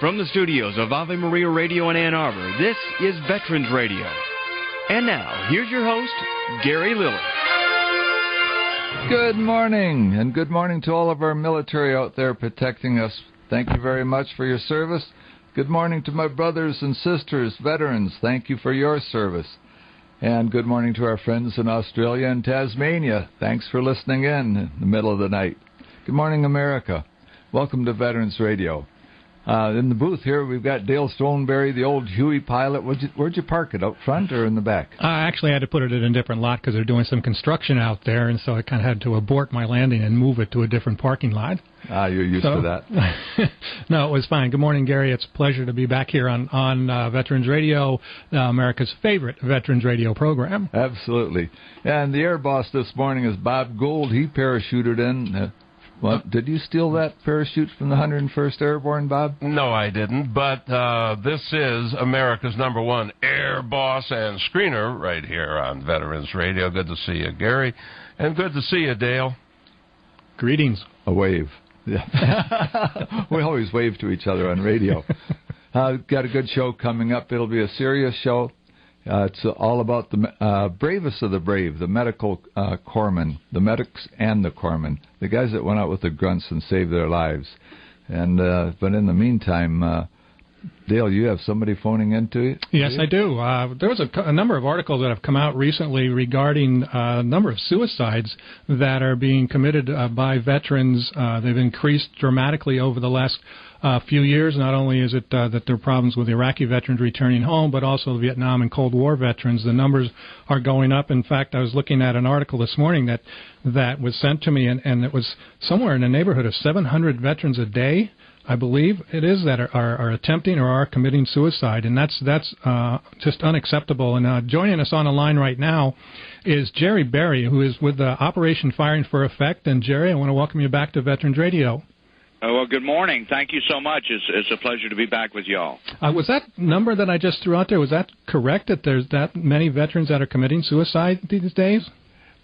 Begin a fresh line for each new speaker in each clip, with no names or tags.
from the studios of Ave Maria Radio in Ann Arbor, this is Veterans Radio. And now, here's your host, Gary Lillie.
Good morning, and good morning to all of our military out there protecting us. Thank you very much for your service. Good morning to my brothers and sisters, veterans. Thank you for your service. And good morning to our friends in Australia and Tasmania. Thanks for listening in the middle of the night. Good morning, America. Welcome to Veterans Radio. In the booth here, we've got Dale Stoneberry, the old Huey pilot. Where'd you park it, out front or in the back?
I actually had to put it in a different lot because they're doing some construction out there, and so I kind of had to abort my landing and move it to a different parking lot.
You're used to that.
No, it was fine. Good morning, Gary. It's a pleasure to be back here on Veterans Radio, America's favorite Veterans Radio program.
Absolutely. And the air boss this morning is Bob Gould. He parachuted in. Did you steal that parachute from the 101st Airborne, Bob?
No, I didn't, but this is America's #1 air boss and screener right here on Veterans Radio. Good to see you, Gary, and good to see you, Dale.
Greetings.
A wave. Yeah. We always wave to each other on radio. Got a good show coming up. It'll be a serious show. It's all about the bravest of the brave, the medical corpsmen, the medics and the corpsmen, the guys that went out with the grunts and saved their lives. And but in the meantime, Dale, you have somebody phoning into you?
Yes, I do. There was a number of articles that have come out recently regarding a number of suicides that are being committed by veterans. They've increased dramatically over the last few years. Not only is it that there are problems with Iraqi veterans returning home, but also Vietnam and Cold War veterans. The numbers are going up. In fact, I was looking at an article this morning that was sent to me, and it was somewhere in the neighborhood of 700 veterans a day, I believe it is, that are attempting or are committing suicide, and that's just unacceptable. And joining us on the line right now is Jerry Berry, who is with Operation Firing for Effect. And Jerry, I want to welcome you back to Veterans Radio.
Well, good morning. Thank you so much. It's a pleasure to be back with y'all.
Was that number that I just threw out there, was that correct, that there's that many veterans that are committing suicide these days?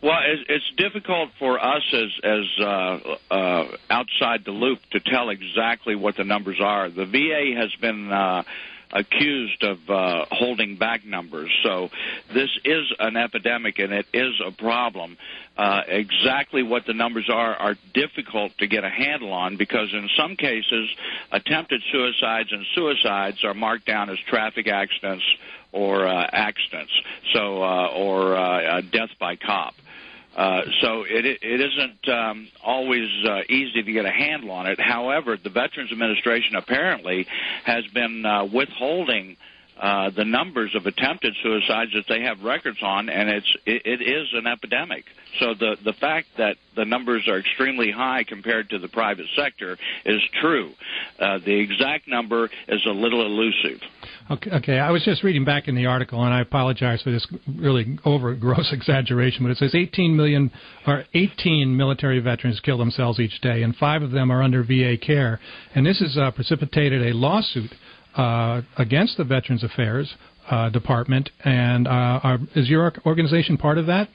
Well, it's difficult for us as outside the loop to tell exactly what the numbers are. The VA has been accused of holding back numbers, so this is an epidemic and it is a problem. Exactly what the numbers are difficult to get a handle on, because in some cases attempted suicides and suicides are marked down as traffic accidents or accidents, so or death by cop. So it isn't always easy to get a handle on it. However, the Veterans Administration apparently has been withholding the numbers of attempted suicides that they have records on, and it is an epidemic. So the fact that the numbers are extremely high compared to the private sector is true. The exact number is a little elusive.
Okay. I was just reading back in the article, and I apologize for this really gross exaggeration, but it says 18 military veterans kill themselves each day, and 5 of them are under VA care. And this has precipitated a lawsuit against the Veterans Affairs Department. And is your organization part of that?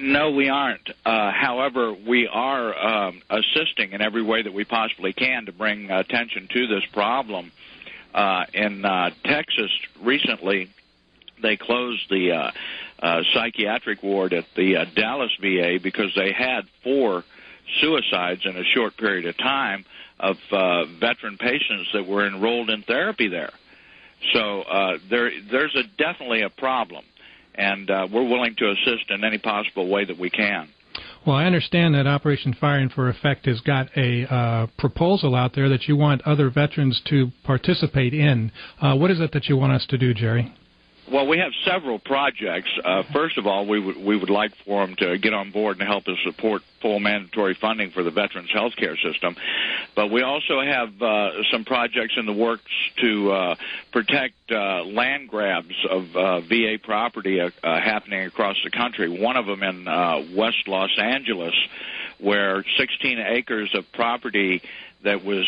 No, we aren't. However, we are assisting in every way that we possibly can to bring attention to this problem. In Texas recently, they closed the psychiatric ward at the Dallas VA because they had 4 suicides in a short period of time of veteran patients that were enrolled in therapy there. So there's definitely a problem, and we're willing to assist in any possible way that we can.
Well, I understand that Operation Firing for Effect has got a proposal out there that you want other veterans to participate in. What is it that you want us to do, Jerry?
Well, we have several projects. First of all, we would like for them to get on board and help us support full mandatory funding for the veterans health care system. But we also have some projects in the works to protect land grabs of VA property happening across the country. One of them in West Los Angeles, where 16 acres of property that was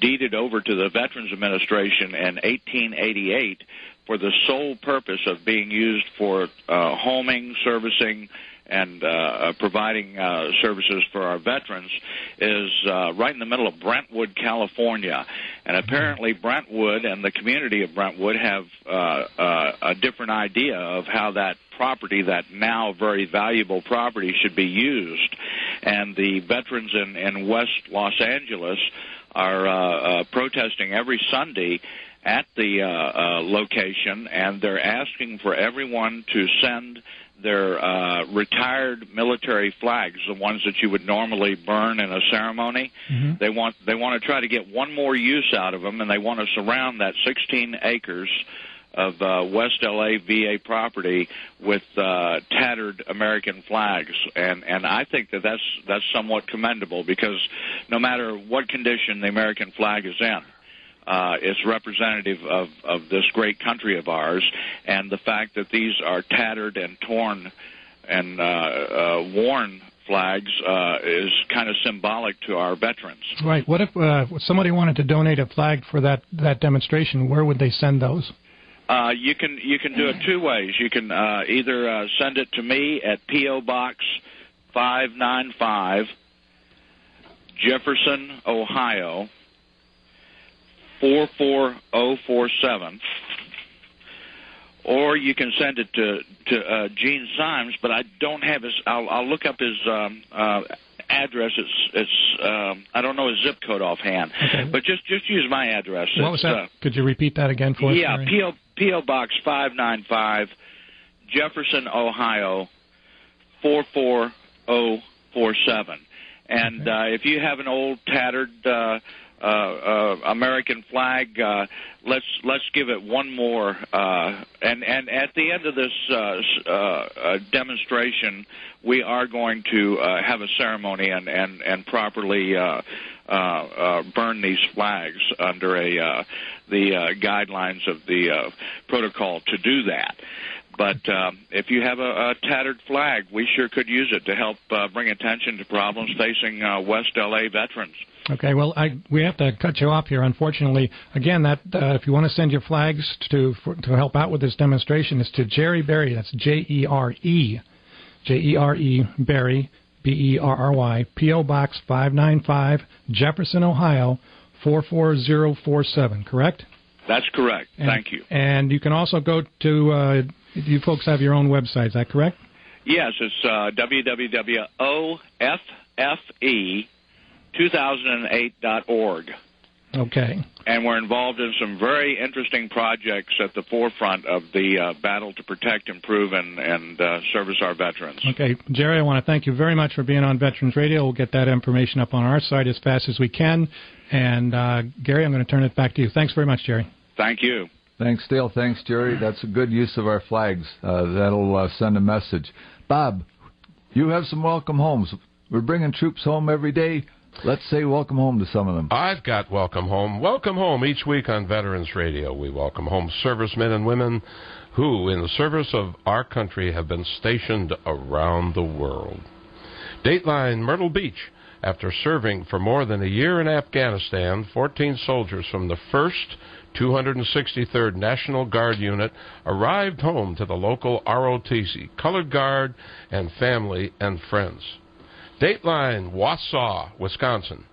deeded over to the Veterans Administration in 1888 for the sole purpose of being used for homing, servicing, and providing services for our veterans, is right in the middle of Brentwood, California. And apparently Brentwood and the community of Brentwood have a different idea of how that property, that now very valuable property, should be used. And the veterans in West Los Angeles are protesting every Sunday at the location, and they're asking for everyone to send their retired military flags, the ones that you would normally burn in a ceremony. Mm-hmm. They want to try to get one more use out of them, and they want to surround that 16 acres of West LA VA property with tattered American flags, and I think that's somewhat commendable, because no matter what condition the American flag is in, it's representative of this great country of ours, and the fact that these are tattered and torn and worn flags is kind of symbolic to our veterans.
Right. What if somebody wanted to donate a flag for that demonstration? Where would they send those?
You can do it two ways. You can either send it to me at P.O. Box 595, Jefferson, Ohio 44047, or you can send it to Gene Symes, but I don't have his. I'll look up his address. It's I don't know his zip code offhand, okay. But just use my address.
What was that? Could you repeat that again for us?
Yeah, P.O. Box 595, Jefferson, Ohio 44047. And okay. If you have an old tattered American flag, let's give it one more. And at the end of this demonstration, we are going to have a ceremony and properly burn these flags under the guidelines of the protocol to do that. But if you have a tattered flag, we sure could use it to help bring attention to problems facing West L.A. veterans.
Okay, well, we have to cut you off here, unfortunately. Again, that if you want to send your flags to help out with this demonstration, it's to Jerry Berry. That's J-E-R-E, Berry, B-E-R-R-Y, P.O. Box 595, Jefferson, Ohio 44047, correct?
That's correct. Thank you.
And you can also go to, you folks have your own website, is that correct?
Yes, it's www.OFFE2008.org.
Okay.
And we're involved in some very interesting projects at the forefront of the battle to protect, improve, and service our veterans.
Okay. Jerry, I want to thank you very much for being on Veterans Radio. We'll get that information up on our site as fast as we can. And, Gary, I'm going to turn it back to you. Thanks very much, Jerry.
Thank you.
Thanks, Dale. Thanks, Jerry. That's a good use of our flags. That'll send a message. Bob, you have some welcome homes. We're bringing troops home every day. Let's say welcome home to some of them.
I've got welcome home. Welcome home each week on Veterans Radio. We welcome home servicemen and women who, in the service of our country, have been stationed around the world. Dateline Myrtle Beach. After serving for more than a year in Afghanistan, 14 soldiers from the 1st 263rd National Guard Unit arrived home to the local ROTC, Colored Guard, and family and friends. Dateline, Wausau, Wisconsin.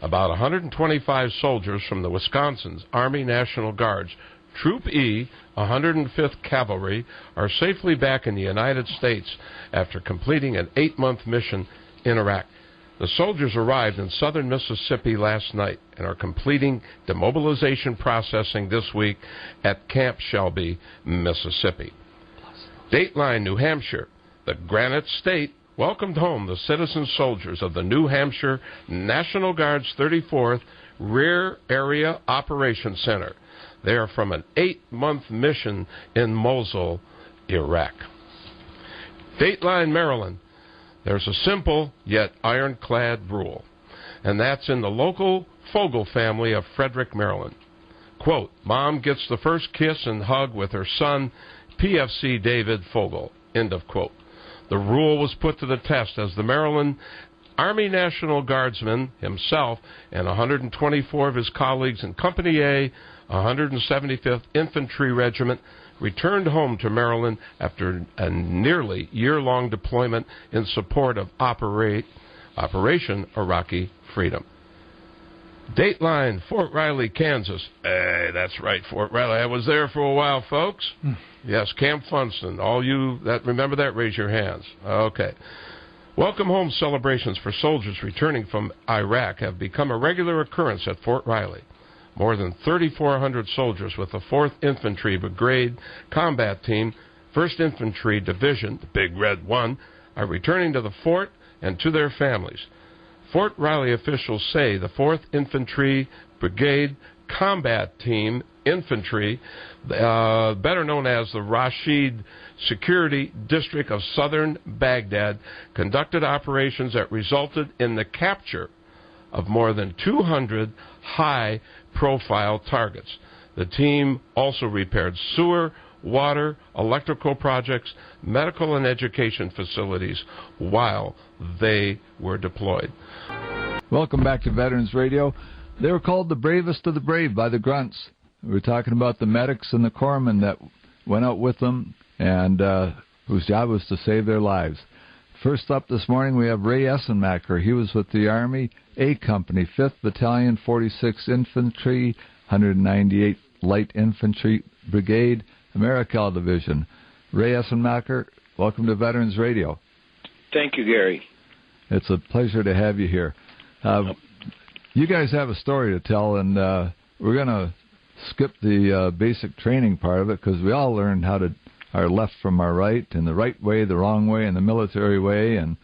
About 125 soldiers from the Wisconsin's Army National Guards, Troop E, 105th Cavalry, are safely back in the United States after completing an 8-month mission in Iraq. The soldiers arrived in southern Mississippi last night and are completing demobilization processing this week at Camp Shelby, Mississippi. Dateline, New Hampshire. The Granite State welcomed home the citizen soldiers of the New Hampshire National Guard's 34th Rear Area Operations Center. They are from an 8-month mission in Mosul, Iraq. Dateline, Maryland. There's a simple yet ironclad rule, and that's in the local Fogel family of Frederick, Maryland. Quote, Mom gets the first kiss and hug with her son, PFC David Fogel, end of quote. The rule was put to the test as the Maryland Army National Guardsman himself and 124 of his colleagues in Company A, 175th Infantry Regiment, returned home to Maryland after a nearly year-long deployment in support of Operation Iraqi Freedom. Dateline, Fort Riley, Kansas. Hey, that's right, Fort Riley. I was there for a while, folks. Yes, Camp Funston. All you that remember that, raise your hands. Okay. Welcome home celebrations for soldiers returning from Iraq have become a regular occurrence at Fort Riley. More than 3,400 soldiers with the 4th Infantry Brigade Combat Team, 1st Infantry Division, the Big Red One, are returning to the fort and to their families. Fort Riley officials say the 4th Infantry Brigade Combat Team Infantry, better known as the Rashid Security District of Southern Baghdad, conducted operations that resulted in the capture of more than 200 high-profile targets. The team also repaired sewer, water, electrical projects, medical and education facilities while they were deployed.
Welcome back to Veterans Radio. They were called the bravest of the brave by the grunts. We were talking about the medics and the corpsmen that went out with them and whose job was to save their lives. First up this morning, we have Ray Essenmacher. He was with the Army A Company, 5th Battalion, 46th Infantry, 198th Light Infantry Brigade, Americal Division. Ray Essenmacher, welcome to Veterans Radio.
Thank you, Gary.
It's a pleasure to have you here. You guys have a story to tell, and we're going to skip the basic training part of it because we all learned how to our left from our right, and the right way, the wrong way, and the military way, and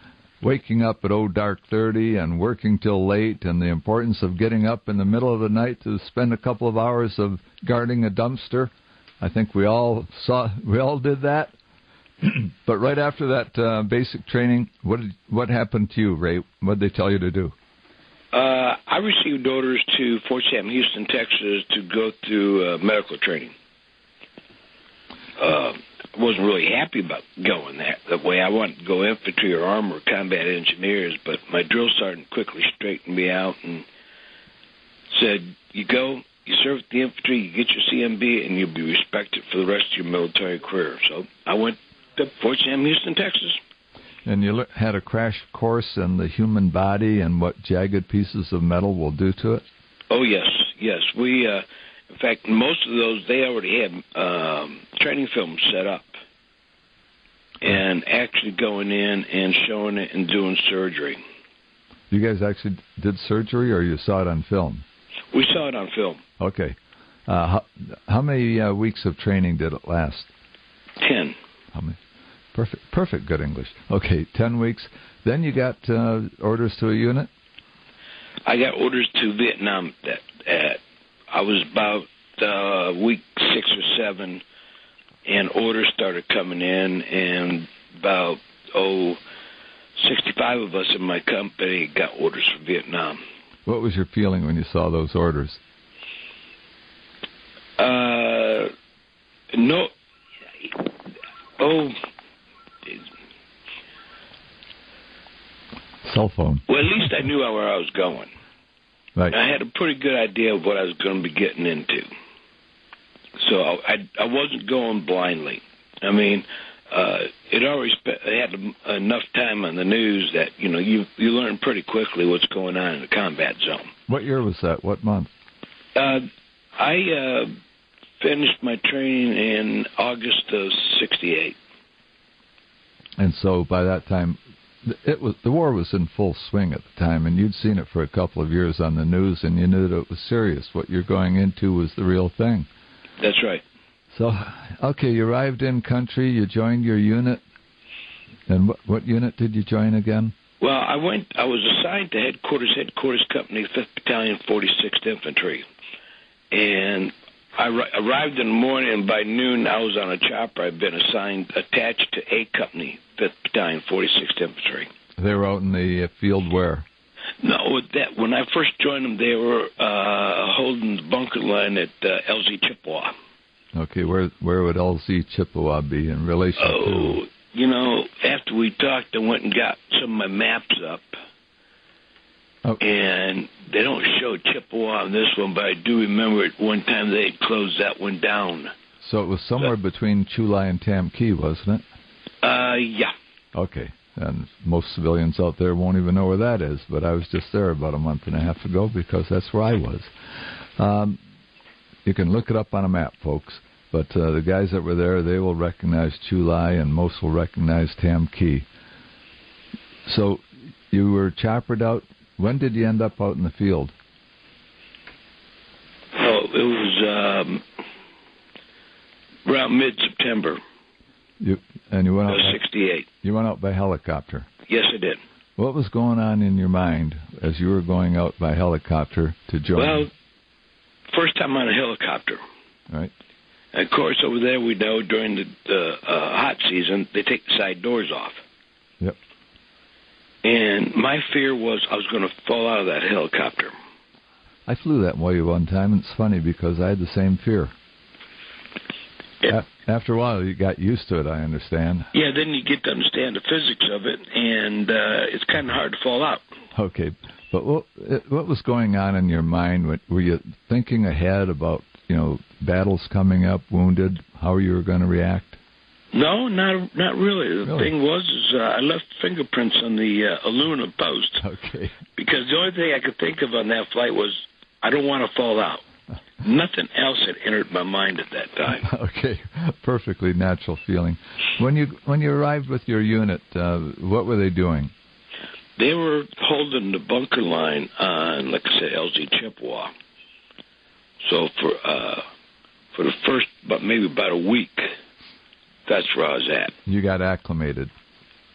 waking up at dark 30 and working till late, and the importance of getting up in the middle of the night to spend a couple of hours of guarding a dumpster. I think we all did that. But right after that basic training, what happened to you, Ray? What did they tell you to do?
I received orders to Fort Sam, Houston, Texas, to go through medical training. I wasn't really happy about going that way. I wanted to go infantry or armor or combat engineers, but my drill sergeant quickly straightened me out and said, you go, you serve the infantry, you get your CMB, and you'll be respected for the rest of your military career. So I went to Fort Sam, Houston, Texas.
And you had a crash course in the human body and what jagged pieces of metal will do to it?
Oh, yes. We, in fact, most of those, they already had training films set up. And actually going in and showing it and doing surgery.
You guys actually did surgery, or you saw it on film?
We saw it on film.
Okay. How many weeks of training did it last?
10.
How many? Perfect good English. Okay, 10 weeks. Then you got orders to a unit?
I got orders to Vietnam. I was about week 6 or 7, and orders started coming in, and about 65 of us in my company got orders for Vietnam. What
was your feeling when you saw those orders?
No.
Cell phone.
Well, at least I knew where I was going.
Right.
I had a pretty good idea of what I was going to be getting into. So I wasn't going blindly. I mean, it always had enough time on the news that, you learn pretty quickly what's going on in the combat zone.
What year was that? What month?
I finished my training in August of 1968.
And so by that time, the war was in full swing at the time, and you'd seen it for a couple of years on the news, and you knew that it was serious. What you're going into was the real thing.
That's right.
So, okay, you arrived in country, you joined your unit, and what unit did you join again?
Well, I was assigned to headquarters company, 5th Battalion, 46th Infantry, and I arrived in the morning, and by noon I was on a chopper. I'd been attached to A Company, 5th Battalion, 46th Infantry.
They were out in the field where?
No, when I first joined them, they were holding the bunker line at LZ Chippewa.
Okay, where would LZ Chippewa be in relation to?
After we talked, I went and got some of my maps up. And they don't show Chippewa on this one, but I do remember at one time they had closed that one down.
So it was somewhere between Chulai and Tam Key, wasn't it?
Yeah.
Okay. And most civilians out there won't even know where that is, but I was just there about a month and a half ago because that's where I was. You can look it up on a map, folks, but the guys that were there, they will recognize Chulai, and most will recognize Tam Key. So you were choppered out. When did you end up out in the field?
Oh, it was around mid-September.
You went out.
68.
You went out by helicopter.
Yes, I did.
What was going on in your mind as you were going out by helicopter to join?
Well, first time on a helicopter.
Right.
And of course, over there, we know during the hot season, they take the side doors off.
Yep.
And my fear was I was going to fall out of that helicopter.
I flew that way one time, and it's funny because I had the same fear.
Yeah.
After a while, you got used to it, I understand.
Yeah, then you get to understand the physics of it, and it's kind of hard to fall out.
Okay, but what was going on in your mind? Were you thinking ahead about, battles coming up, wounded, how you were going to react?
No, not really. The thing was I left fingerprints on the aluminum post.
Okay.
Because the only thing I could think of on that flight was I don't want to fall out. Nothing else had entered my mind at that time.
Okay, perfectly natural feeling. When you arrived with your unit, what were they doing?
They were holding the bunker line on, like I said, LZ Chippewa. So for the first, maybe about a week, that's where I was at.
You got acclimated.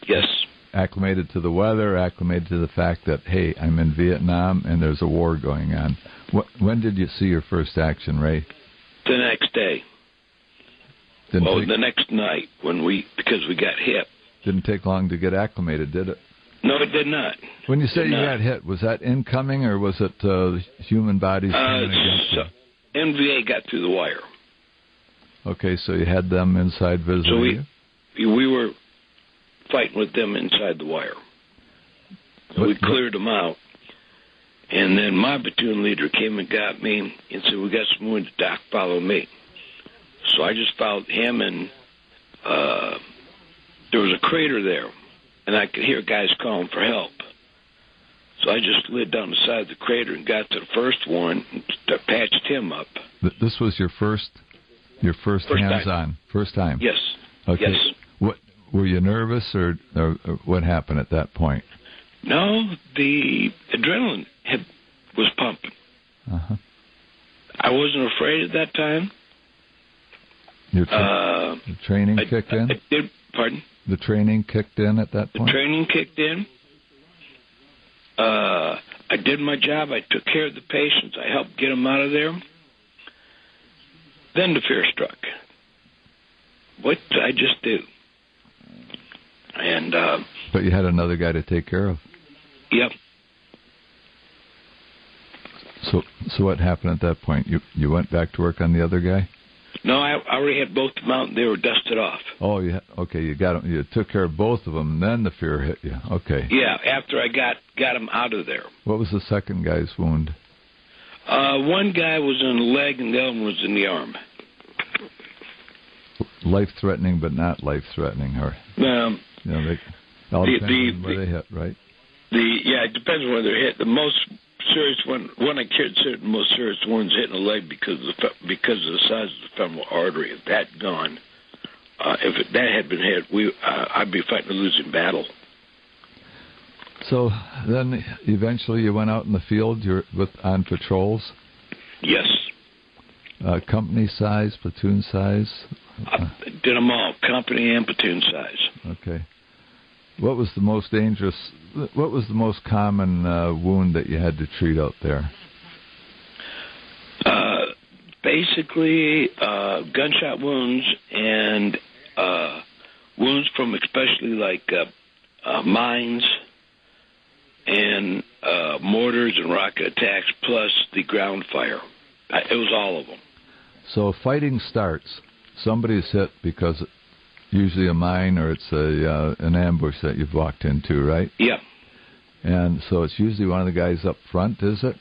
Yes.
Acclimated to the weather, acclimated to the fact that, hey, I'm in Vietnam and there's a war going on. When did you see your first action, Ray?
The next day. The next night because we got hit.
Didn't take long to get acclimated, did it?
No, it did not.
When you say you got hit, was that incoming or was it human bodies coming against you?
NVA got through the wire.
Okay, so you had them inside visiting
you? We were fighting with them inside the wire. So we cleared them out. And then my platoon leader came and got me and said, we got some wounded, Doc, follow me. So I just followed him, and there was a crater there, and I could hear guys calling for help. So I just slid down the side of the crater and got to the first one and patched him up.
This was your first hands-on?
Time.
First time?
Yes.
Okay.
Yes.
Were you nervous, or what happened at that point?
No, the adrenaline was pumping.
Uh-huh.
I wasn't afraid at that time.
Your training kicked in?
I did, pardon?
The training kicked in at that point?
The training kicked in. I did my job. I took care of the patients. I helped get them out of there. Then the fear struck. What did I just do? And
but you had another guy to take care of.
Yep.
So what happened at that point? You went back to work on the other guy?
No, I already had both of them out, and they were dusted off.
Oh, okay. You got them. You took care of both of them, and then the fear hit you. Okay.
Yeah, after I got them out of there.
What was the second guy's wound?
One guy was in the leg, and the other one was in the arm.
Life-threatening, but not life-threatening, or they all depends on where they hit, right?
It depends on where they're hit. The most serious one I consider the most serious one's hitting the leg because of the size of the femoral artery. If that gone, if that had been hit, I'd be fighting a losing battle.
So then, eventually, you went out in the field. You're on patrols.
Yes.
Company size, platoon size.
Did them all, company and platoon size.
Okay. What was the most dangerous? What was the most common wound that you had to treat out there?
Basically, gunshot wounds and wounds from especially like mines and mortars and rocket attacks, plus the ground fire. It was all of them. So
fighting starts. Somebody's hit because usually a mine or it's an ambush that you've walked into, right?
Yeah.
And so it's usually one of the guys up front, is it?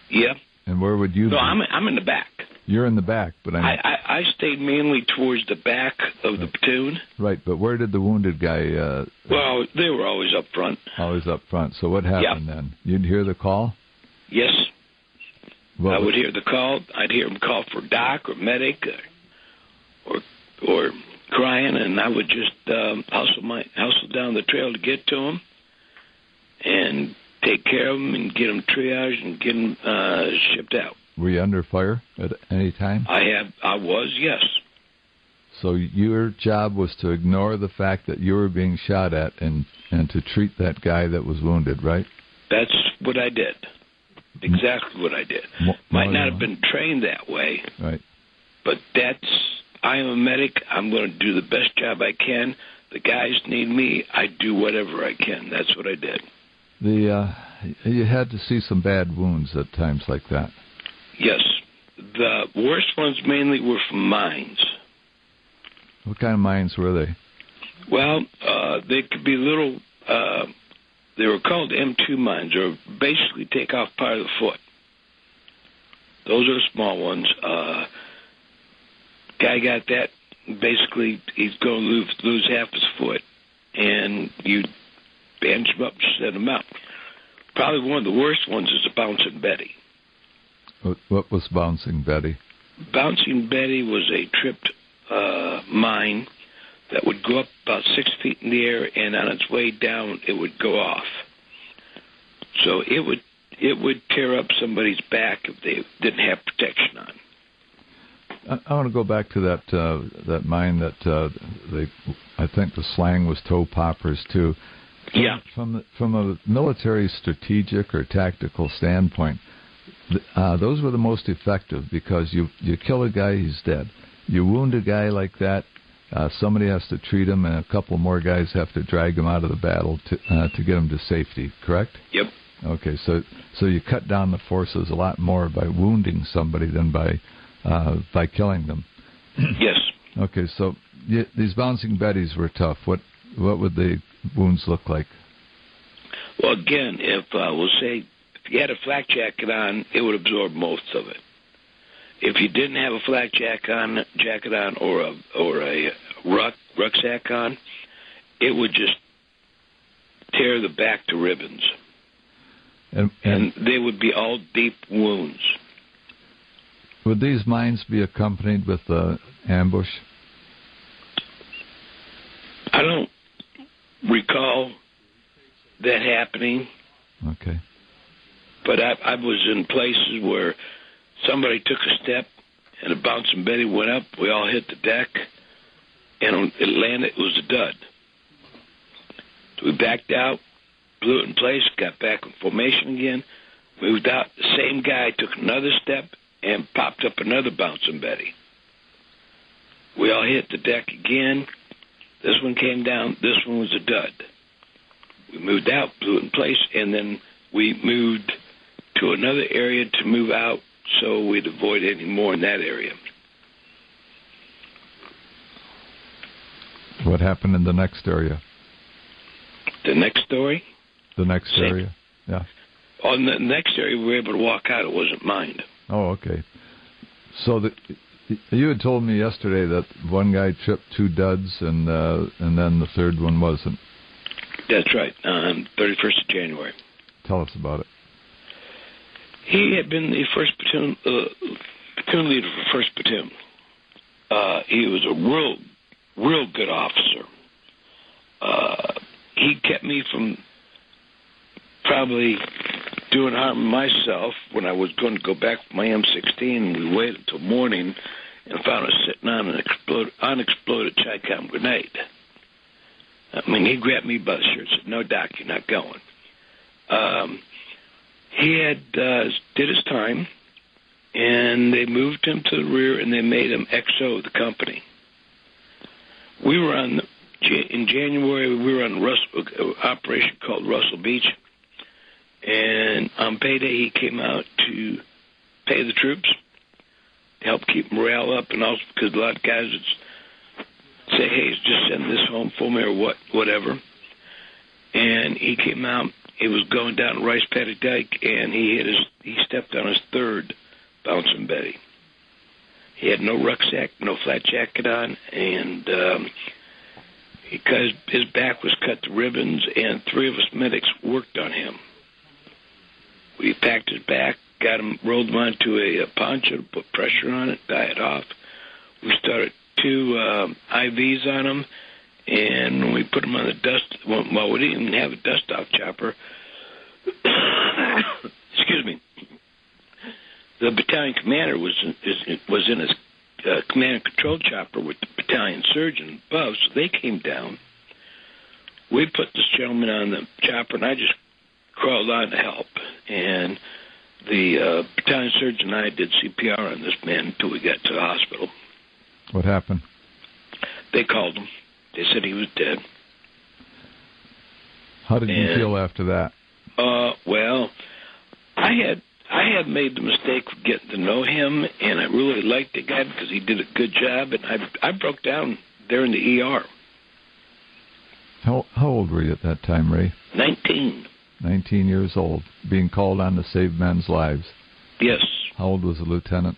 Yeah.
And where would you be?
No, I'm in the back.
You're in the back, but
I stayed mainly towards the back of of the platoon.
Right, but where did the wounded guy...
Well, they were always up front.
Always up front. So what happened then? You'd hear the call?
Yes. I would hear the call. I'd hear him call for doc or medic or crying, and I would just hustle down the trail to get to him and take care of him and get him triaged and get him shipped out.
Were you under fire at any time?
I was, yes.
So your job was to ignore the fact that you were being shot at and to treat that guy that was wounded, right?
That's what I did. Exactly what I did. Might not have been trained that way.
Right.
But I am a medic. I'm going to do the best job I can. The guys need me. I do whatever I can. That's what I did.
You had to see some bad wounds at times like that.
Yes. The worst ones mainly were from mines.
What kind of mines were they?
Well, they could be little... they were called M2 mines, or basically take off part of the foot. Those are the small ones. Guy got that. Basically, he's going to lose half his foot, and you bandage him up and set him out. Probably one of the worst ones is the Bouncing Betty.
What was Bouncing Betty?
Bouncing Betty was a tripped mine that would go up about 6 feet in the air, and on its way down, it would go off. So it would tear up somebody's back if they didn't have protection on.
I want to go back to that mine that I think the slang was toe poppers too.
Yeah.
From a military strategic or tactical standpoint, those were the most effective because you kill a guy, he's dead. You wound a guy like that, somebody has to treat him, and a couple more guys have to drag him out of the battle to get him to safety, correct?
Yep.
Okay, so you cut down the forces a lot more by wounding somebody than by killing them.
Yes.
Okay, so these Bouncing Betties were tough. What would the wounds look like?
Well, again, if you had a flak jacket on, it would absorb most of it. If you didn't have a flak jacket on, or a rucksack on, it would just tear the back to ribbons, and they would be all deep wounds.
Would these mines be accompanied with ambush?
I don't recall that happening.
Okay.
But I was in places where somebody took a step and a Bouncing Betty went up. We all hit the deck, and it landed. It was a dud. We backed out, blew it in place, got back in formation again, moved out. The same guy took another step and popped up another Bouncing Betty. We all hit the deck again. This one came down. This one was a dud. We moved out, blew it in place, and then we moved to another area to move out so we'd avoid any more in that area.
What happened in the next area?
The next story?
The next area, yeah.
On the next area, we were able to walk out. It wasn't mined.
Oh, okay. So you had told me yesterday that one guy tripped 2 duds and then the third one wasn't.
That's right, on 31st of January.
Tell us about it.
He had been the first platoon leader for 1st Platoon. He was a real good officer. He kept me from probably doing harm to myself when I was going to go back with my M16, and we waited until morning and found us sitting on an unexploded Chi-Com grenade. I mean, he grabbed me by the shirt and said, "No, Doc, you're not going." He had did his time, and they moved him to the rear, and they made him XO of the company. We were in January, we were on an operation called Russell Beach, and on payday he came out to pay the troops, to help keep morale up, and also because a lot of guys would say, "Hey, just send this home for me," or whatever. And he came out. He was going down Rice Paddy Dyke, and he stepped on his 3rd Bouncing Betty. He had no rucksack, no flat jacket on, and because his back was cut to ribbons, and 3 of us medics worked on him. We packed his back, rolled him onto a poncho, put pressure on it, tie it off. We started 2 IVs on him, and we put him on the dust. Well, we didn't even have a dust-off chopper. Excuse me. The battalion commander was in his command and control chopper with the battalion surgeon above, so they came down. We put this gentleman on the chopper, and I just crawled on to help. And the battalion surgeon and I did CPR on this man until we got to the hospital.
What happened?
They called him. They said he was dead.
How did you feel after that?
Well, I had made the mistake of getting to know him, and I really liked the guy because he did a good job, and I broke down there in the ER.
How old were you at that time, Ray?
19.
19 years old, being called on to save men's lives.
Yes.
How old was the lieutenant?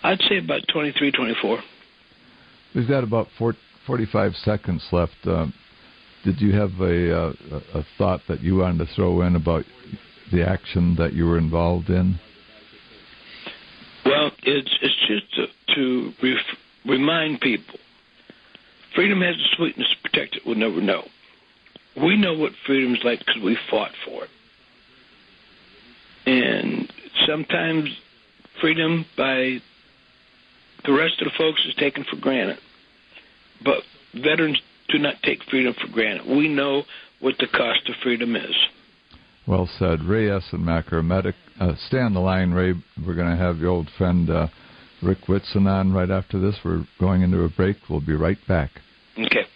I'd say about 23, 24.
We've got about 45 seconds left. Did you have a thought that you wanted to throw in about the action that you were involved in?
Well, it's just to remind people, freedom has a sweetness to protect it we'll never know. We know what freedom's like because we fought for it. And sometimes freedom by the rest of the folks is taken for granted. But veterans do not take freedom for granted. We know what the cost of freedom is.
Well said. Ray Essenmacher, medic. Stay on the line, Ray. We're going to have your old friend Rick Whitson on right after this. We're going into a break. We'll be right back.
Okay.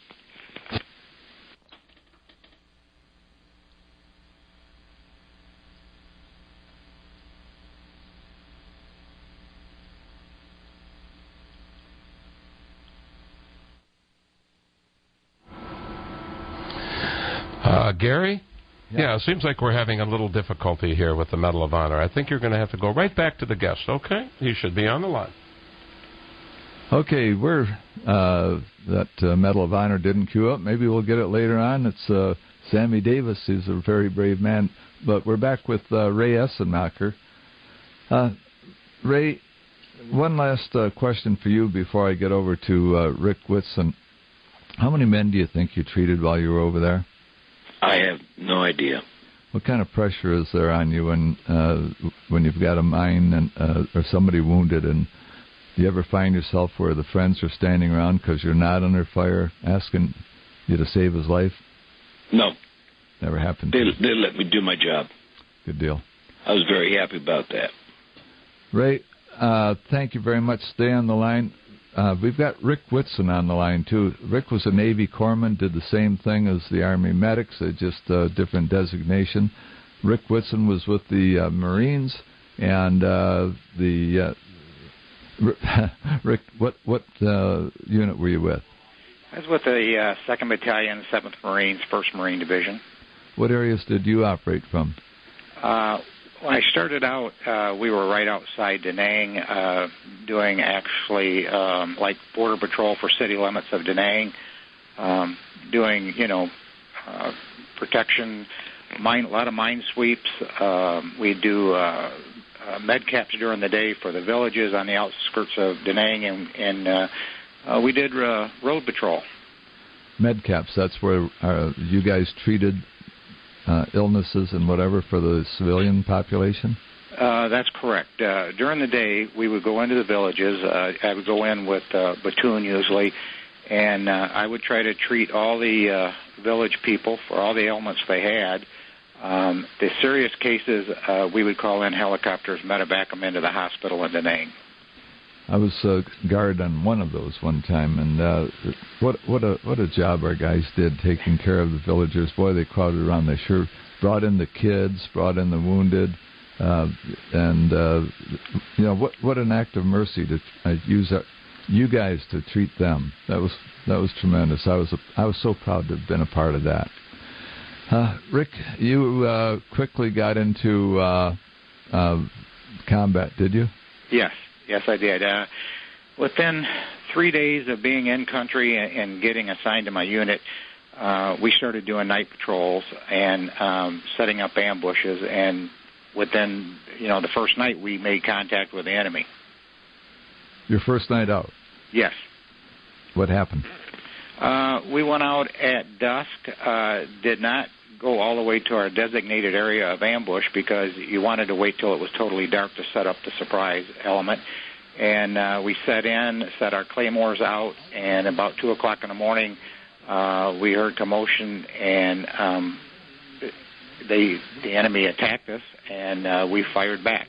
Gary? Yeah, it seems like we're having a little difficulty here with the Medal of Honor. I think you're going to have to go right back to the guest, okay? He should be on the line.
Okay, that Medal of Honor didn't queue up. Maybe we'll get it later on. It's Sammy Davis. He's a very brave man. But we're back with Ray Essenmacher. Ray, one last question for you before I get over to Rick Whitson. How many men do you think you treated while you were over there?
I have no idea.
What kind of pressure is there on you when you've got a mine and or somebody wounded, and do you ever find yourself where the friends are standing around because you're not under fire asking you to save his life?
No.
Never happened.
They let me do my job.
Good deal.
I was very happy about that.
Ray, thank you very much. Stay on the line. We've got Rick Whitson on the line, too. Rick was a Navy corpsman, did the same thing as the Army medics, just a different designation. Rick Whitson was with the Marines, and Rick, what unit were you with?
I was with the 2nd Battalion, 7th Marines, 1st Marine Division.
What areas did you operate from?
When I started out, we were right outside Da Nang, doing actually like border patrol for city limits of Da Nang, doing, protection, a lot of mine sweeps. We do med caps during the day for the villages on the outskirts of Da Nang, and we did road patrol.
Med caps, that's where you guys treated illnesses and whatever for the civilian population?
That's correct. During the day, we would go into the villages. I would go in with a platoon usually, and I would try to treat all the village people for all the ailments they had. The serious cases, we would call in helicopters, medevac them into the hospital in Da Nang.
I was guard on one of those one time, and what a job our guys did taking care of the villagers. Boy, they crowded around. They sure brought in the kids, brought in the wounded, and what an act of mercy to use you guys to treat them. That was tremendous. I was so proud to have been a part of that. Rick, you quickly got into combat, did you?
Yes. Yes, I did. Within 3 days of being in country and getting assigned to my unit, we started doing night patrols and setting up ambushes. And within, the first night, we made contact with the enemy.
Your first night out?
Yes.
What happened?
We went out at dusk, did not go all the way to our designated area of ambush because you wanted to wait till it was totally dark to set up the surprise element. And we set our claymores out, and about 2 o'clock in the morning, we heard commotion, and the enemy attacked us, and we fired back.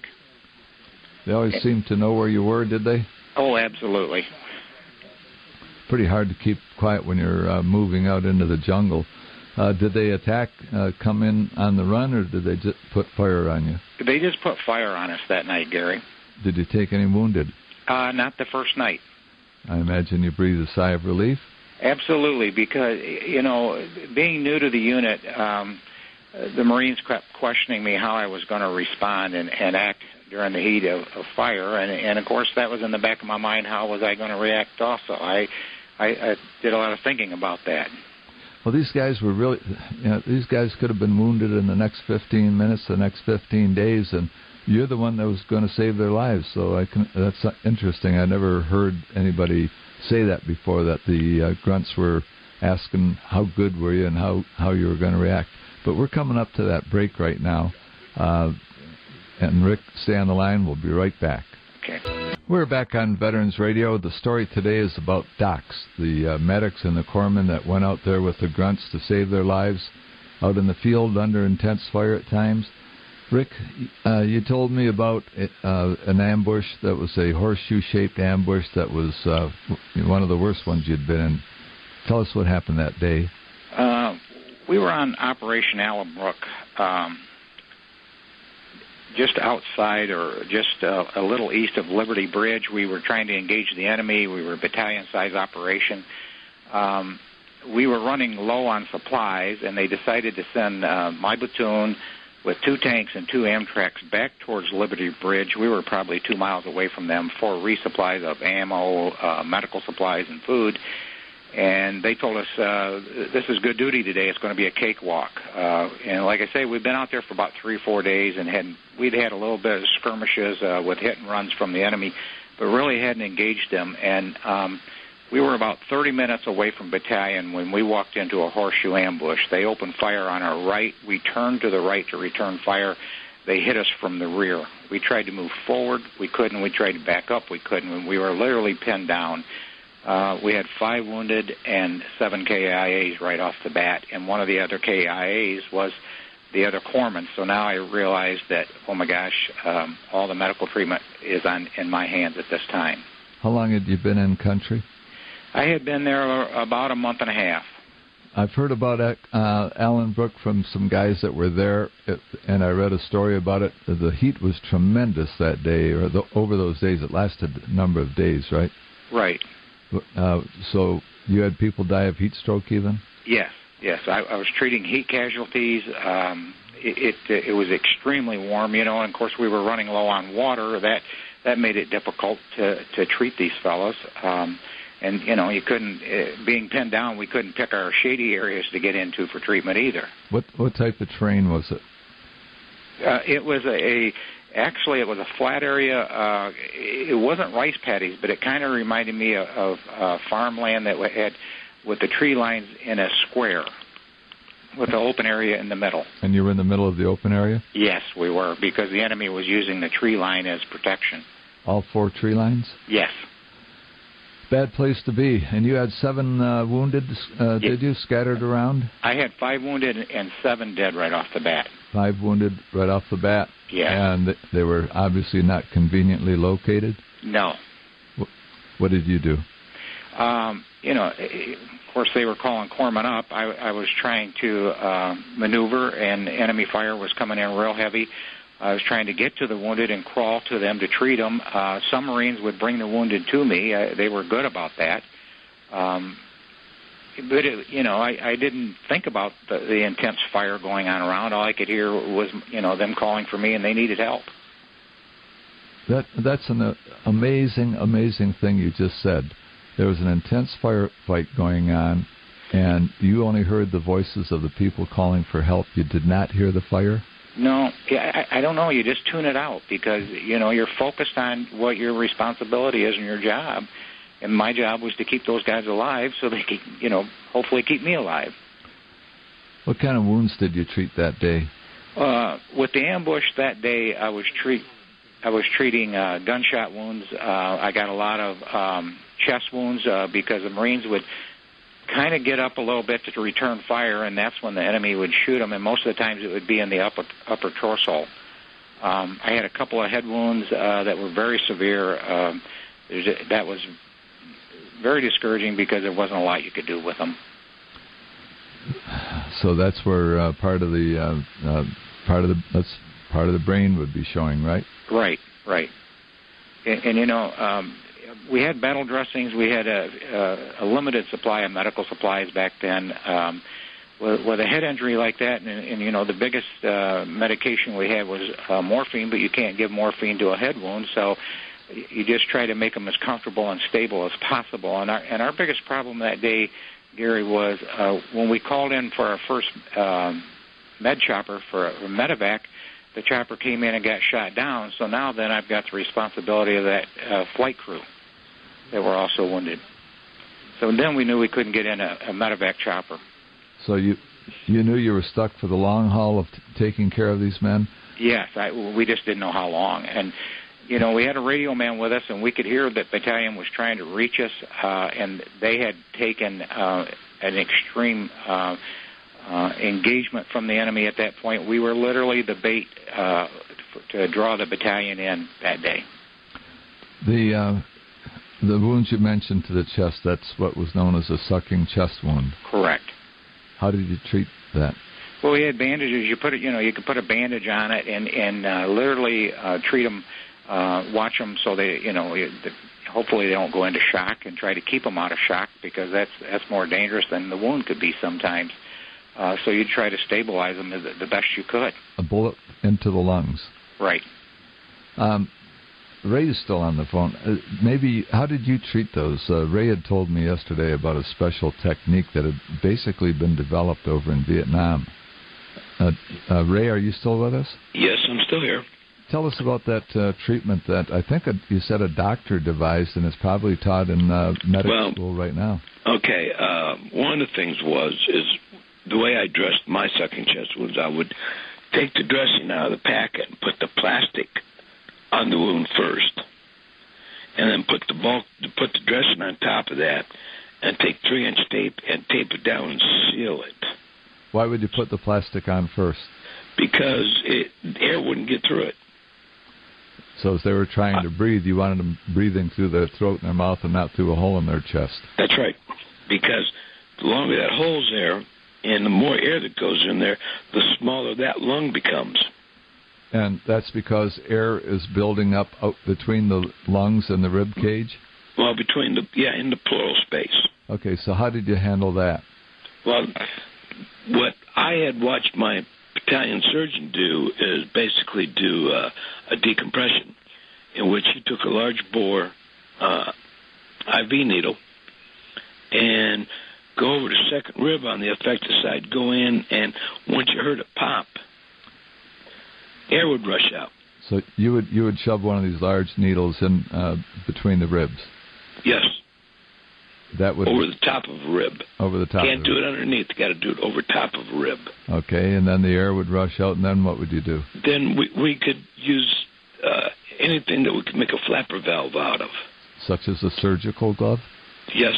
They always seemed to know where you were, did they?
Oh, absolutely.
Pretty hard to keep quiet when you're moving out into the jungle. Did they come in on the run, or did they just put fire on you?
They just put fire on us that night, Gary.
Did you take any wounded?
Not the first night.
I imagine you breathed a sigh of relief?
Absolutely, because, being new to the unit, the Marines kept questioning me how I was going to respond and act during the heat of fire. And, of course, that was in the back of my mind. How was I going to react also? I did a lot of thinking about that.
Well, these guys were really, these guys could have been wounded in the next 15 minutes, the next 15 days, and you're the one that was going to save their lives. So that's interesting. I never heard anybody say that before, that the grunts were asking how good were you and how you were going to react. But we're coming up to that break right now. And Rick, stay on the line. We'll be right back.
Okay.
We're back on Veterans Radio. The story today is about docs, the medics and the corpsmen that went out there with the grunts to save their lives out in the field under intense fire at times. Rick, you told me about an ambush that was a horseshoe-shaped ambush that was one of the worst ones you'd been in. Tell us what happened that day.
We were on Operation Allenbrook, just outside or just a little east of Liberty Bridge. We were trying to engage the enemy. We were a battalion-size operation. We were running low on supplies, and they decided to send my platoon with 2 tanks and 2 Amtraks back towards Liberty Bridge. We were probably 2 miles away from them for resupplies of ammo, medical supplies, and food. And they told us, this is good duty today. It's going to be a cakewalk. And like I say, we've been out there for about 3 or 4 days, and we'd had a little bit of skirmishes with hit and runs from the enemy, but really hadn't engaged them. And we were about 30 minutes away from battalion when we walked into a horseshoe ambush. They opened fire on our right. We turned to the right to return fire. They hit us from the rear. We tried to move forward. We couldn't. We tried to back up. We couldn't. We were literally pinned down. We had 5 wounded and 7 KIAs right off the bat, and one of the other KIAs was the other corpsman. So now I realized that, oh my gosh, all the medical treatment is in my hands at this time.
How long had you been in country?
I had been there about a month and a half.
I've heard about Allenbrook from some guys that were there, and I read a story about it. The heat was tremendous that day, or over those days. It lasted a number of days, right?
Right.
So you had people die of heat stroke even?
Yes. I was treating heat casualties. It was extremely warm, and of course we were running low on water. That made it difficult to treat these fellows. And, you couldn't, being pinned down, we couldn't pick our shady areas to get into for treatment either. What
type of terrain was it?
It was actually it was a flat area. It wasn't rice paddies, but it kind of reminded me of farmland that had with the tree lines in a square with the open area in the middle.
And you were in the middle of the open area?
Yes, we were, because the enemy was using the tree line as protection.
All 4 tree lines?
Yes.
Bad place to be. And you had 7 wounded, did you, scattered around?
I had 5 wounded and 7 dead right off the bat.
5 wounded right off the bat?
Yeah.
And they were obviously not conveniently located?
No.
What did you do?
Of course, they were calling corpsmen up. I was trying to maneuver, and enemy fire was coming in real heavy. I was trying to get to the wounded and crawl to them to treat them. Some Marines would bring the wounded to me. They were good about that. But, I didn't think about the intense fire going on around. All I could hear was, them calling for me, and they needed help.
That's an amazing thing you just said. There was an intense firefight going on, and you only heard the voices of the people calling for help. You did not hear the fire?
No, I don't know. You just tune it out because, you're focused on what your responsibility is in your job. And my job was to keep those guys alive so they could, hopefully keep me alive.
What kind of wounds did you treat that day?
With the ambush that day, I was treating gunshot wounds. I got a lot of chest wounds because the Marines would kind of get up a little bit to return fire, and that's when the enemy would shoot them, and most of the times it would be in the upper torso. I had a couple of head wounds that were very severe. That was very discouraging because there wasn't a lot you could do with them.
So that's where part of the brain would be showing, right?
Right. And we had battle dressings. We had a limited supply of medical supplies back then. With a head injury like that, and the biggest medication we had was morphine, but you can't give morphine to a head wound, so you just try to make them as comfortable and stable as possible. And our biggest problem that day, Gary, was when we called in for our first med chopper for a medevac, the chopper came in and got shot down. So now then I've got the responsibility of that flight crew that were also wounded. So then we knew we couldn't get in a medevac chopper.
So you knew you were stuck for the long haul of taking care of these men?
Yes, we just didn't know how long. And, we had a radio man with us, and we could hear that battalion was trying to reach us, and they had taken an extreme engagement from the enemy at that point. We were literally the bait to draw the battalion in that day.
The wounds you mentioned to the chest, that's what was known as a sucking chest wound.
Correct.
How did you treat that?
Well, we had bandages. You could put a bandage on it and literally treat them, watch them so they, hopefully they don't go into shock, and try to keep them out of shock because that's more dangerous than the wound could be sometimes. So you try to stabilize them the best you could.
A bullet into the lungs.
Right.
Ray is still on the phone. How did you treat those? Ray had told me yesterday about a special technique that had basically been developed over in Vietnam. Ray, are you still with us?
Yes, I'm still here.
Tell us about that treatment that I think you said a doctor devised and is probably taught in medical school right now.
Okay. One of the things is the way I dressed my sucking chest wounds, I would take the dressing out of the packet and put the plastic on the wound first, and then put the dressing on top of that, and take 3-inch tape and tape it down and seal it.
Why would you put the plastic on first?
Because air wouldn't get through it.
So as they were trying to breathe, you wanted them breathing through their throat and their mouth and not through a hole in their chest.
That's right. Because the longer that hole's there, and the more air that goes in there, the smaller that lung becomes.
And that's because air is building up out between the lungs and the rib cage?
Well, in the pleural space.
Okay, so how did you handle that?
Well, what I had watched my battalion surgeon do is basically do a decompression, in which he took a large bore IV needle and go over the second rib on the affected side, go in, and once you heard it pop, air would rush out.
So you would shove one of these large needles in between the ribs?
Yes.
That would
over the top of a rib.
Over the top.
Can't do it underneath. You got to do it over top of a rib.
Okay, and then the air would rush out, and then what would you do?
Then we could use anything that we could make a flapper valve out of.
Such as a surgical glove?
Yes.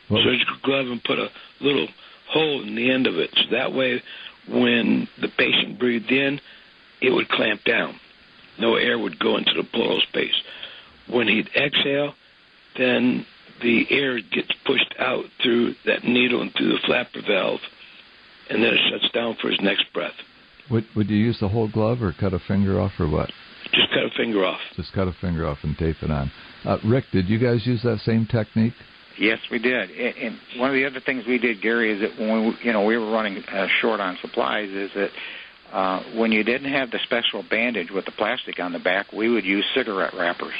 Surgical glove, and put a little hole in the end of it. So that way, when the patient breathed in, it would clamp down. No air would go into the pleural space. When he'd exhale, then the air gets pushed out through that needle and through the flapper valve, and then it shuts down for his next breath. Would
you use the whole glove or cut a finger off or what?
Just cut a finger off.
Just cut a finger off and tape it on. Rick, did you guys use that same technique?
Yes, we did. And one of the other things we did, Gary, is that when we were running short on supplies, is that When you didn't have the special bandage with the plastic on the back, we would use cigarette wrappers.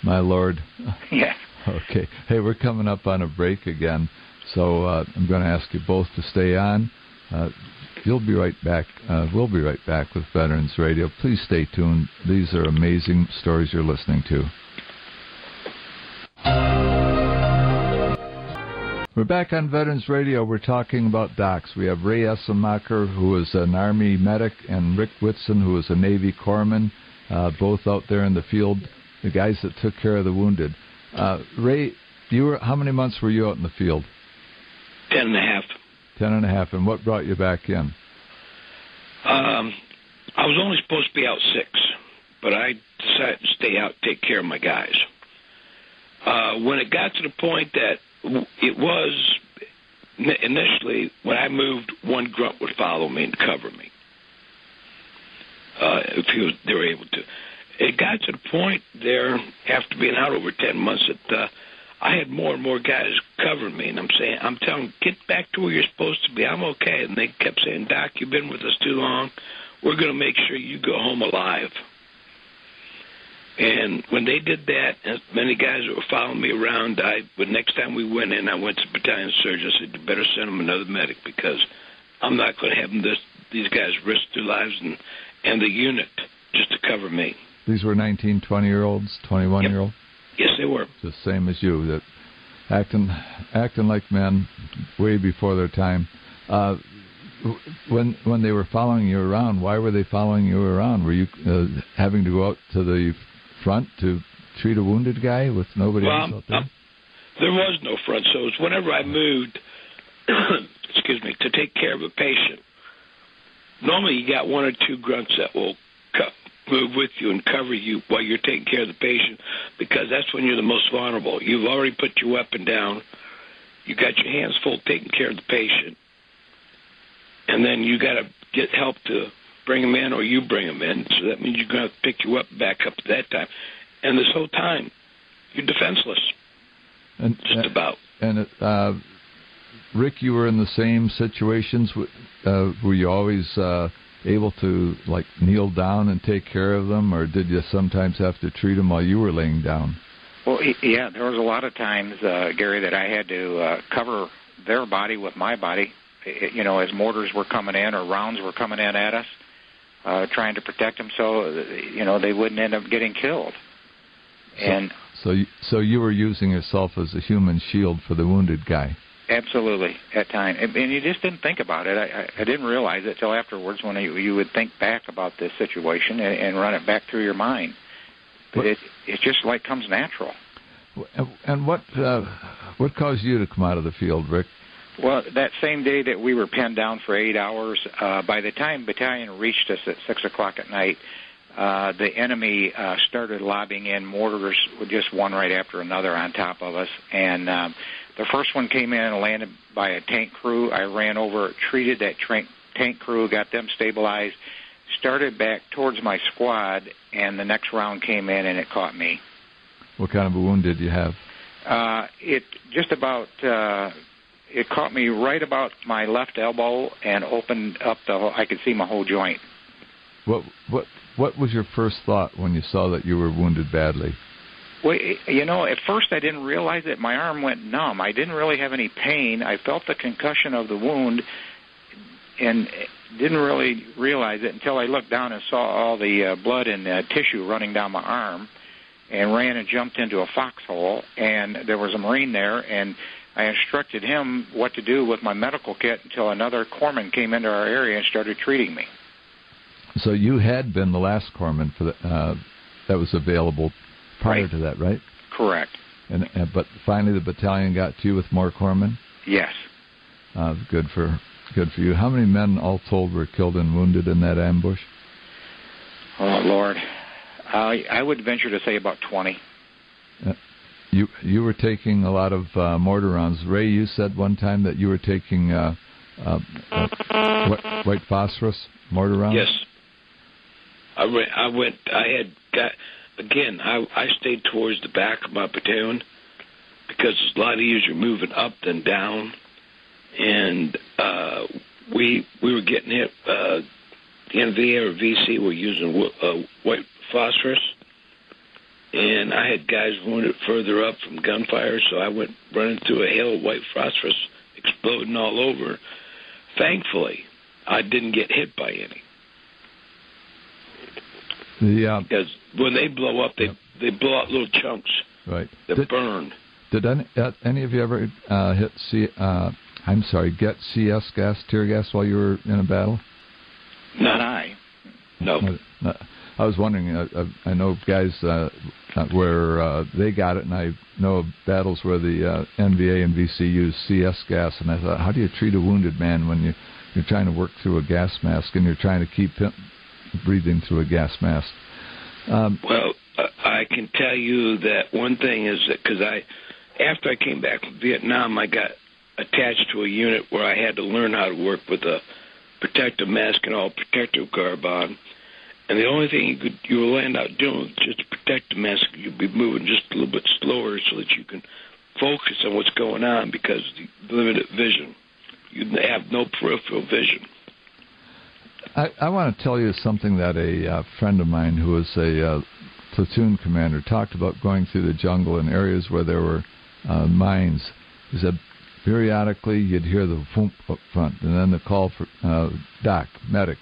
My Lord.
Yeah.
Okay. Hey, we're coming up on a break again, so I'm going to ask you both to stay on. You'll be right back. We'll be right back with Veterans Radio. Please stay tuned. These are amazing stories you're listening to. We're back on Veterans Radio. We're talking about docs. We have Ray Essenmacher, who is an Army medic, and Rick Whitson, who is a Navy corpsman, both out there in the field, the guys that took care of the wounded. Ray, how many months were you out in the field?
10.5.
10.5. And what brought you back in?
I was only supposed to be out 6, but I decided to stay out and take care of my guys. When it got to the point that it was initially, when I moved, one grunt would follow me and cover me if they were able to. It got to the point there, after being out over 10 months, that I had more and more guys covering me, and I'm telling them, get back to where you're supposed to be. I'm okay. And they kept saying, Doc, you've been with us too long. We're going to make sure you go home alive. And when they did that, as many guys that were following me around died. But next time we went in, I went to the battalion surgeon. I said, you better send them another medic, because I'm not going to have them these guys risk their lives and the unit just to cover me.
These were 19, 20-year-olds, 21-year-olds?
Yes, they were.
The same as you, that acting like men way before their time. When they were following you around, why were they following you around? Were you having to go out to the front to treat a wounded guy with nobody else out there?
There was no front, so it's whenever I moved, to take care of a patient. Normally you got one or two grunts that will move with you and cover you while you're taking care of the patient, because that's when you're the most vulnerable. You've already put your weapon down. You got your hands full taking care of the patient. And then you got to get help to bring them in, or you bring them in. So that means you're going to have to pick your weapon back up at that time. And this whole time, you're defenseless. About.
And Rick, you were in the same situations. Were you always able to kneel down and take care of them, or did you sometimes have to treat them while you were laying down?
Well, yeah, there was a lot of times, Gary, that I had to cover their body with my body. As mortars were coming in or rounds were coming in at us, trying to protect them, so they wouldn't end up getting killed.
So you were using yourself as a human shield for the wounded guy.
Absolutely, at times, and you just didn't think about it. I didn't realize it till afterwards, when you would think back about this situation and run it back through your mind. But it just comes natural.
And what caused you to come out of the field, Rick?
Well, that same day that we were pinned down for 8 hours, by the time battalion reached us at 6 o'clock at night, the enemy started lobbing in mortars, just one right after another on top of us. And the first one came in and landed by a tank crew. I ran over, treated that tank crew, got them stabilized, started back towards my squad, and the next round came in and it caught me.
What kind of a wound did you have?
It caught me right about my left elbow and opened up I could see my whole joint. What
was your first thought when you saw that you were wounded badly?
Well, at first I didn't realize it. My arm went numb. I didn't really have any pain. I felt the concussion of the wound and didn't really realize it until I looked down and saw all the blood and tissue running down my arm, and ran and jumped into a foxhole. And there was a Marine there, and I instructed him what to do with my medical kit until another corpsman came into our area and started treating me.
So you had been the last corpsman that was available prior to that, right?
Correct.
But finally the battalion got to you with more corpsmen?
Yes.
Good for you. How many men all told were killed and wounded in that ambush?
Oh, Lord. I would venture to say about 20.
You were taking a lot of mortar rounds. Ray, you said one time that you were taking white phosphorus mortar rounds?
Yes. I stayed towards the back of my battalion because it's a lot easier moving up than down. And we were getting hit the NVA or VC were using white phosphorus, and I had guys wounded further up from gunfire, so I went running through a hail of white phosphorus, exploding all over. Thankfully, I didn't get hit by any. Because when they blow up, they blow out little chunks that burn.
Did any of you ever get CS gas, tear gas, while you were in a battle?
Not I. No.
I was wondering. I know guys where they got it, and I know of battles where the NVA and VC use CS gas. And I thought, how do you treat a wounded man when you're trying to work through a gas mask and you're trying to keep him breathing through a gas mask?
Well, I can tell you that one thing is that because after I came back from Vietnam, I got attached to a unit where I had to learn how to work with a protective mask and all protective garb on. And the only thing you will end up doing is just to protect the mask. You'll be moving just a little bit slower so that you can focus on what's going on because of the limited vision. You have no peripheral vision.
I want to tell you something that a friend of mine who was a platoon commander talked about going through the jungle in areas where there were mines. He said periodically you'd hear the thump up front and then the call for doc, medic.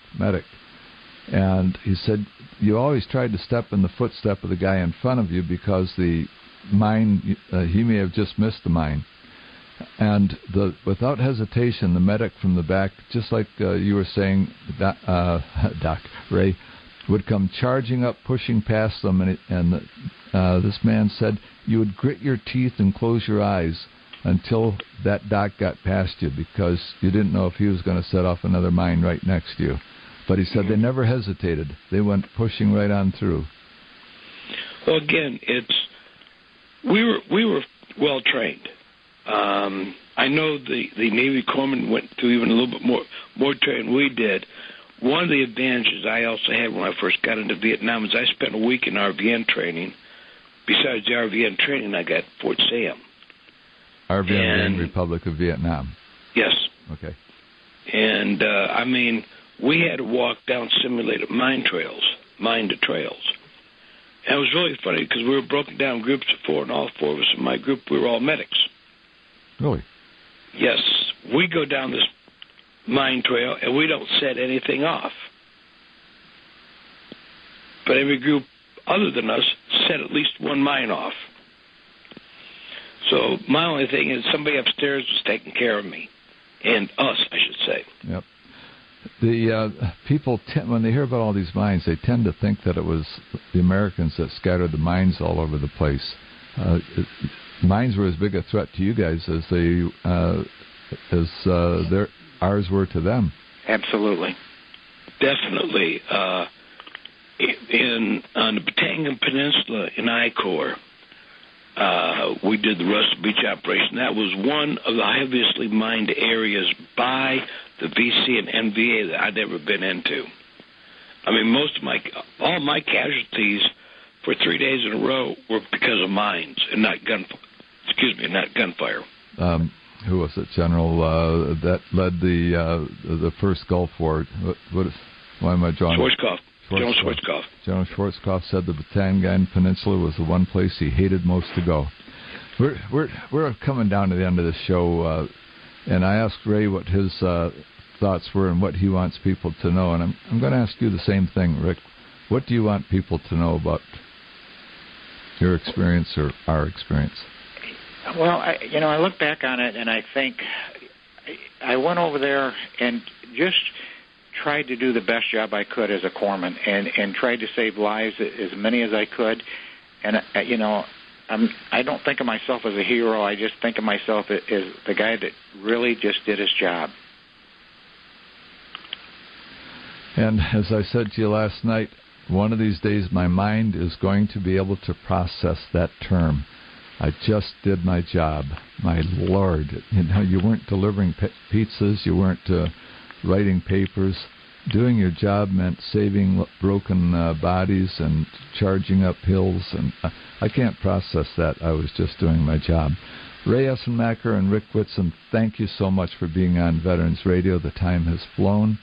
And he said you always tried to step in the footstep of the guy in front of you because the mine, he may have just missed the mine. And without hesitation, the medic from the back, just like you were saying, Doc Ray, would come charging up, pushing past them, and this man said you would grit your teeth and close your eyes until that doc got past you because you didn't know if he was going to set off another mine right next to you. But he said they never hesitated. They went pushing right on through.
Well, again, we were well trained. I know the Navy corpsmen went through even a little bit more training than we did. One of the advantages I also had when I first got into Vietnam is I spent a week in RVN training. Besides the RVN training, I got Fort Sam.
RVN, Republic of Vietnam.
Yes.
Okay.
And, we had to walk down simulated mine to trails. And it was really funny because we were broken down groups of four, and all four of us in my group, we were all medics.
Really?
Yes. We go down this mine trail, and we don't set anything off. But every group other than us set at least one mine off. So my only thing is somebody upstairs was taking care of me. And us, I should say. Yep.
The people, when they hear about all these mines, they tend to think that it was the Americans that scattered the mines all over the place. Mines were as big a threat to you guys as ours were to them.
Absolutely. Definitely. On the Batangan Peninsula in I Corps, we did the Russell Beach operation. That was one of the heavily mined areas by the VC and NVA that I'd ever been into. I mean, all my casualties for 3 days in a row were because of mines and not gunfire.
Who was it, General, that led the first Gulf War? Why am I drawing?
Schwarzkopf. General Schwarzkopf.
General Schwarzkopf said the Batangan Peninsula was the one place he hated most to go. We're coming down to the end of the show, and I asked Ray what his thoughts were and what he wants people to know, and I'm going to ask you the same thing, Rick. What do you want people to know about your experience or our experience?
Well, I look back on it, and I think I went over there and just tried to do the best job I could as a corpsman and tried to save lives, as many as I could. And, I don't think of myself as a hero. I just think of myself as the guy that really just did his job.
And as I said to you last night, one of these days my mind is going to be able to process that term. I just did my job. My Lord. You weren't delivering pizzas. You weren't writing papers. Doing your job meant saving broken bodies and charging up hills. And I can't process that. I was just doing my job. Ray Essenmacher and Rick Whitson, thank you so much for being on Veterans Radio. The time has flown.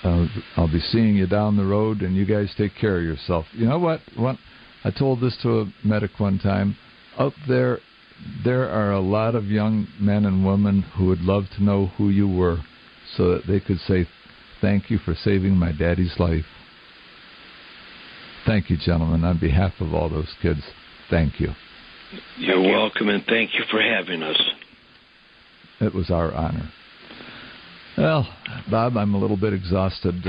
I'll be seeing you down the road, and you guys take care of yourself. You know what? I told this to a medic one time. Up there are a lot of young men and women who would love to know who you were so that they could say, thank you for saving my daddy's life. Thank you, gentlemen, on behalf of all those kids. Thank you.
You're welcome, and thank you for having us.
It was our honor. Well, Bob, I'm a little bit exhausted.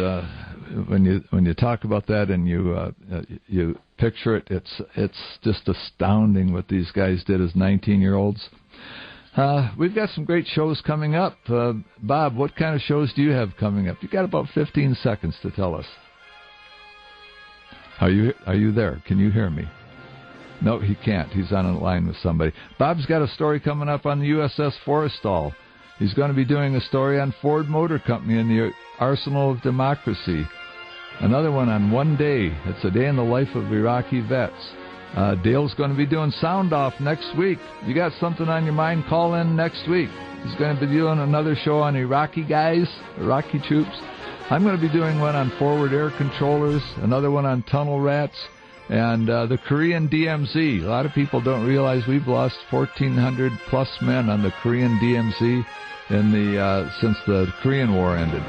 When you talk about that and you picture it, it's just astounding what these guys did as 19-year-olds. We've got some great shows coming up. Bob, what kind of shows do you have coming up? You've got about 15 seconds to tell us. Are you there? Can you hear me? No, he can't. He's on a line with somebody. Bob's got a story coming up on the USS Forrestal. He's going to be doing a story on Ford Motor Company and the Arsenal of Democracy. Another one on One Day. It's a day in the life of Iraqi vets. Dale's going to be doing Sound Off next week. You got something on your mind, call in next week. He's going to be doing another show on Iraqi guys, Iraqi troops. I'm going to be doing one on forward air controllers, another one on tunnel rats, and the Korean DMZ. A lot of people don't realize we've lost 1,400 plus men on the Korean DMZ since the Korean War ended.